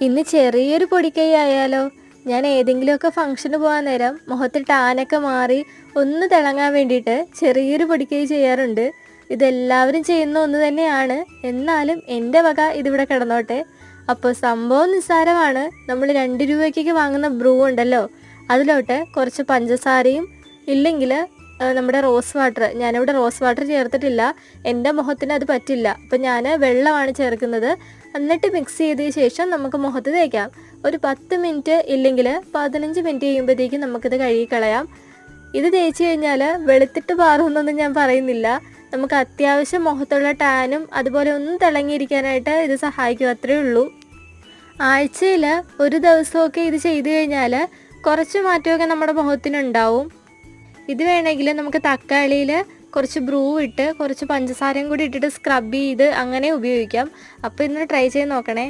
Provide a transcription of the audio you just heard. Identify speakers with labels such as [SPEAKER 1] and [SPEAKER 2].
[SPEAKER 1] ഇന്ന് ചെറിയൊരു പൊടിക്കൈ ആയാലോ? ഞാൻ ഏതെങ്കിലുമൊക്കെ ഫംഗ്ഷന് പോകാൻ നേരം മുഖത്ത് ടാനൊക്കെ മാറി ഒന്ന് തിളങ്ങാൻ വേണ്ടിയിട്ട് ചെറിയൊരു പൊടിക്കൈ ചെയ്യാറുണ്ട്. ഇതെല്ലാവരും ചെയ്യുന്ന ഒന്ന് തന്നെയാണ്. എന്നാലും എൻ്റെ വക ഇതിവിടെ കിടന്നോട്ടെ. അപ്പോൾ സംഭവം നിസ്സാരമാണ്. നമ്മൾ 2 രൂപയ്ക്കൊക്കെ വാങ്ങുന്ന ബ്രൂ ഉണ്ടല്ലോ, അതിലോട്ട് കുറച്ച് പഞ്ചസാരയും ഇല്ലെങ്കിൽ നമ്മുടെ റോസ് വാട്ടർ, ഞാനിവിടെ റോസ് വാട്ടർ ചേർത്തിട്ടില്ല, എൻ്റെ മുഖത്തിന് അത് പറ്റില്ല. അപ്പം ഞാൻ വെള്ളമാണ് ചേർക്കുന്നത്. എന്നിട്ട് മിക്സ് ചെയ്തതിന് ശേഷം നമുക്ക് മുഖത്ത് തേക്കാം. ഒരു 10 മിനിറ്റ് ഇല്ലെങ്കിൽ 15 മിനിറ്റ് കഴിയുമ്പോഴത്തേക്കും നമുക്കിത് കഴുകിക്കളയാം. ഇത് തേച്ച് കഴിഞ്ഞാൽ വെളുത്തിട്ട് പാറുമെന്നൊന്നും ഞാൻ പറയുന്നില്ല. നമുക്ക് അത്യാവശ്യം മുഖത്തുള്ള ടാനും അതുപോലെ ഒന്ന് തിളങ്ങിയിരിക്കാനായിട്ട് ഇത് സഹായിക്കും, അത്രയേ ഉള്ളൂ. ആഴ്ചയിൽ ഒരു ദിവസമൊക്കെ ഇത് ചെയ്തു കഴിഞ്ഞാൽ കുറച്ച് മാറ്റമൊക്കെ നമ്മുടെ മുഖത്തിനുണ്ടാവും. ഇത് വേണമെങ്കിൽ നമുക്ക് തക്കാളിയിൽ കുറച്ച് ബ്രൂ ഇട്ട് കുറച്ച് പഞ്ചസാരയും കൂടി ഇട്ടിട്ട് സ്ക്രബ് ചെയ്ത് അങ്ങനെ ഉപയോഗിക്കാം. അപ്പോൾ ഇന്ന് ട്രൈ ചെയ്ത് നോക്കണേ.